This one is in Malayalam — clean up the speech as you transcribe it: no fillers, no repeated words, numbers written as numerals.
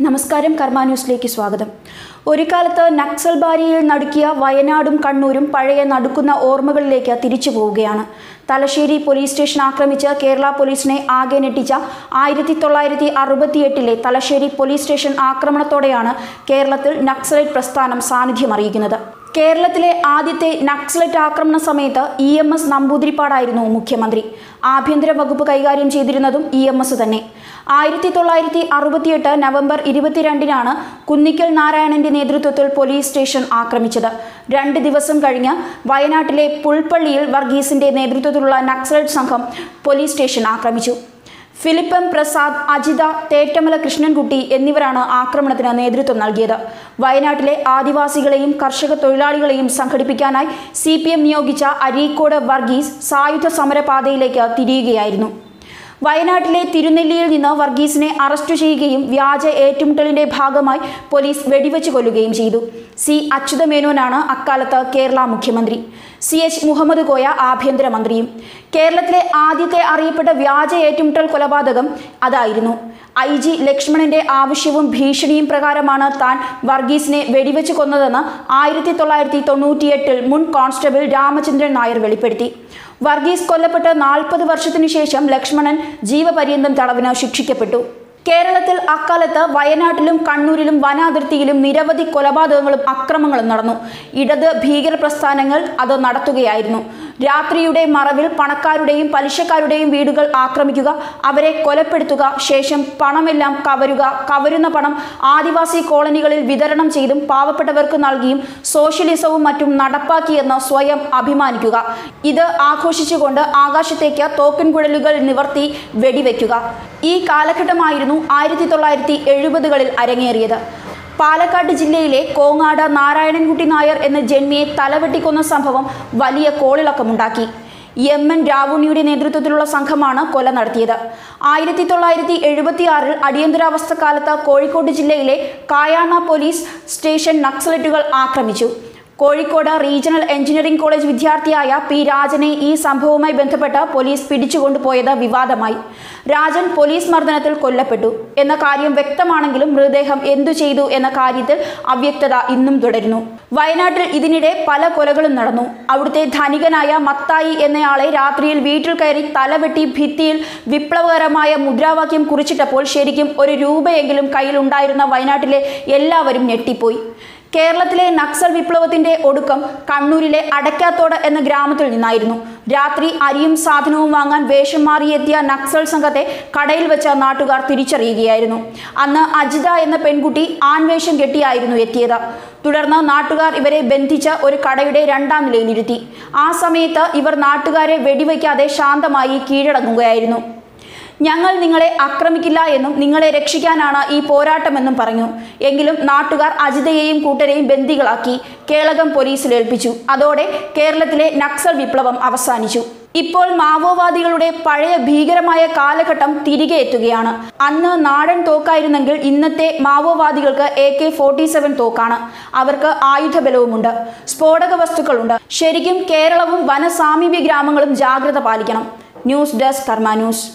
നമസ്കാരം, കർമ്മ ന്യൂസിലേക്ക് സ്വാഗതം. ഒരു കാലത്ത് നക്സൽ ബാരിയിൽ നടുക്കിയ വയനാടും കണ്ണൂരും പഴയ നടുക്കുന്ന ഓർമ്മകളിലേക്ക് തിരിച്ചു പോവുകയാണ്. തലശ്ശേരി പോലീസ് സ്റ്റേഷൻ ആക്രമിച്ച് കേരള പോലീസിനെ ആകെ ഞെട്ടിച്ച 1968 തലശ്ശേരി പോലീസ് സ്റ്റേഷൻ ആക്രമണത്തോടെയാണ് കേരളത്തിൽ നക്സലൈറ്റ് പ്രസ്ഥാനം സാന്നിധ്യം അറിയിക്കുന്നത്. കേരളത്തിലെ ആദ്യത്തെ നക്സലൈറ്റ് ആക്രമണ സമയത്ത് EMS നമ്പൂതിരിപ്പാടായിരുന്നു മുഖ്യമന്ത്രി. ആഭ്യന്തര വകുപ്പ് കൈകാര്യം ചെയ്തിരുന്നതും EMS തന്നെ. 1968 നവംബർ 22-നാണ് കുന്നിക്കൽ നാരായണന്റെ നേതൃത്വത്തിൽ പോലീസ് സ്റ്റേഷൻ ആക്രമിച്ചത്. 2 ദിവസം കഴിഞ്ഞ് വയനാട്ടിലെ പുൽപ്പള്ളിയിൽ വർഗീസിന്റെ നേതൃത്വത്തിലുള്ള നക്സലൈറ്റ് സംഘം പോലീസ് സ്റ്റേഷൻ ആക്രമിച്ചു. Philip M. പ്രസാദ്, അജിത, തേറ്റമല കൃഷ്ണൻകുട്ടി എന്നിവരാണ് ആക്രമണത്തിന് നേതൃത്വം നൽകിയത്. വയനാട്ടിലെ ആദിവാസികളെയും കർഷക തൊഴിലാളികളെയും സംഘടിപ്പിക്കാനായി CPM നിയോഗിച്ച അരീക്കോട് വർഗീസ് സായുധ സമരപാതയിലേക്ക് തിരിയുകയായിരുന്നു. വയനാട്ടിലെ തിരുനെല്ലിയിൽ നിന്ന് വർഗീസിനെ അറസ്റ്റ് ചെയ്യുകയും വ്യാജ ഏറ്റുമുട്ടലിന്റെ ഭാഗമായി പോലീസ് വെടിവെച്ച് കൊല്ലുകയും ചെയ്തു. C. അച്യുതമേനോനാണ് അക്കാലത്ത് കേരള മുഖ്യമന്ത്രി. CH മുഹമ്മദ് കോയ ആഭ്യന്തരമന്ത്രിയും. കേരളത്തിലെ ആദ്യത്തെ അറിയപ്പെട്ട വ്യാജ ഏറ്റുമുട്ടൽ കൊലപാതകം അതായിരുന്നു. IG ലക്ഷ്മണന്റെ ആവശ്യവും ഭീഷണിയും പ്രകാരമാണ് താൻ വർഗീസിനെ വെടിവെച്ച് കൊന്നതെന്ന് 1998 മുൻ കോൺസ്റ്റബിൾ രാമചന്ദ്രൻ നായർ വെളിപ്പെടുത്തി. വർഗീസ് കൊല്ലപ്പെട്ട് 40 വർഷത്തിനു ശേഷം ലക്ഷ്മണൻ ജീവപര്യന്തം തടവിന് ശിക്ഷിക്കപ്പെട്ടു. കേരളത്തിൽ അക്കാലത്ത് വയനാട്ടിലും കണ്ണൂരിലും വനാതിർത്തിയിലും നിരവധി കൊലപാതകങ്ങളും അക്രമങ്ങളും നടന്നു. ഇടത് ഭീകര പ്രസ്ഥാനങ്ങൾ അത് നടത്തുകയായിരുന്നു. രാത്രിയുടെ മറവിൽ പണക്കാരുടെയും പലിശക്കാരുടെയും വീടുകൾ ആക്രമിക്കുക, അവരെ കൊലപ്പെടുത്തുക, ശേഷം പണമെല്ലാം കവരുക, കവരുന്ന പണം ആദിവാസി കോളനികളിൽ വിതരണം ചെയ്തും പാവപ്പെട്ടവർക്ക് നൽകിയും സോഷ്യലിസവും മറ്റും നടപ്പാക്കിയെന്ന് സ്വയം അഭിമാനിക്കുക. ഇത് ആഘോഷിച്ചുകൊണ്ട് ആകാശത്തേക്ക് തോക്കിൻകുഴലുകൾ നിവർത്തി വെടിവെക്കുക. ഈ കാലഘട്ടമായിരുന്നു 1970-കളിൽ അരങ്ങേറിയത്. പാലക്കാട് ജില്ലയിലെ കോങ്ങാട് നാരായണൻകുട്ടി നായർ എന്ന ജന്മിയെ തലവെട്ടിക്കൊന്ന സംഭവം വലിയ കോളിളക്കമുണ്ടാക്കി. MN രാവുണ്ണിയുടെ നേതൃത്വത്തിലുള്ള സംഘമാണ് കൊല നടത്തിയത്. 1976 അടിയന്തരാവസ്ഥ കാലത്ത് കോഴിക്കോട് ജില്ലയിലെ കായാണ പോലീസ് സ്റ്റേഷൻ നക്സലറ്റുകൾ ആക്രമിച്ചു. കോഴിക്കോട് റീജിയണൽ എഞ്ചിനീയറിംഗ് കോളേജ് വിദ്യാർത്ഥിയായ P. രാജനെ ഈ സംഭവവുമായി ബന്ധപ്പെട്ട് പോലീസ് പിടിച്ചുകൊണ്ടുപോയത് വിവാദമായി. രാജൻ പോലീസ് മർദ്ദനത്തിൽ കൊല്ലപ്പെട്ടു എന്ന കാര്യം വ്യക്തമാണെങ്കിലും മൃതദേഹം എന്തു ചെയ്തു എന്ന കാര്യത്തിൽ അവ്യക്തത ഇന്നും തുടരുന്നു. വയനാട്ടിൽ ഇതിനിടെ പല കൊലകളും നടന്നു. അവിടുത്തെ ധനികനായ മത്തായി എന്നയാളെ രാത്രിയിൽ വീട്ടിൽ കയറി തലവെട്ടി ഭിത്തിയിൽ വിപ്ലവകരമായ മുദ്രാവാക്യം കുറിച്ചിട്ടപ്പോൾ ശരിക്കും ഒരു രൂപയെങ്കിലും കയ്യിലുണ്ടായിരുന്ന വയനാട്ടിലെ എല്ലാവരും ഞെട്ടിപ്പോയി. കേരളത്തിലെ നക്സൽ വിപ്ലവത്തിന്റെ ഒടുക്കം കണ്ണൂരിലെ അടയ്ക്കാത്തോട് എന്ന ഗ്രാമത്തിൽ നിന്നായിരുന്നു. രാത്രി അരിയും സാധനവും വാങ്ങാൻ വേഷം മാറിയെത്തിയ നക്സൽ സംഘത്തെ കടയിൽ വെച്ച നാട്ടുകാർ തിരിച്ചറിയുകയായിരുന്നു. അന്ന് അജിത എന്ന പെൺകുട്ടി ആൺവേഷം കെട്ടിയായിരുന്നു എത്തിയത്. തുടർന്ന് നാട്ടുകാർ ഇവരെ ബന്ധിച്ച് ഒരു കടയുടെ 2ാം നിലയിലിരുത്തി. ആ സമയത്ത് ഇവർ നാട്ടുകാരെ വെടിവെക്കാതെ ശാന്തമായി കീഴടങ്ങുകയായിരുന്നു. ഞങ്ങൾ നിങ്ങളെ ആക്രമിക്കില്ല എന്നും നിങ്ങളെ രക്ഷിക്കാനാണ് ഈ പോരാട്ടമെന്നും പറഞ്ഞു. എങ്കിലും നാട്ടുകാർ അജിതയെയും കൂട്ടരെയും ബന്ദികളാക്കി കേളകം പോലീസിൽ ഏൽപ്പിച്ചു. അതോടെ കേരളത്തിലെ നക്സൽ വിപ്ലവം അവസാനിച്ചു. ഇപ്പോൾ മാവോവാദികളുടെ പഴയ ഭീകരമായ കാലഘട്ടം തിരികെ എത്തുകയാണ്. അന്ന് നാടൻ തോക്കായിരുന്നെങ്കിൽ ഇന്നത്തെ മാവോവാദികൾക്ക് AK-47 തോക്കാണ്. അവർക്ക് ആയുധബലവുമുണ്ട്, സ്ഫോടക വസ്തുക്കളുണ്ട്. ശരിക്കും കേരളവും വനസാമീപ്യ ഗ്രാമങ്ങളും ജാഗ്രത പാലിക്കണം. ന്യൂസ് ഡെസ്ക്, കർമ്മ ന്യൂസ്.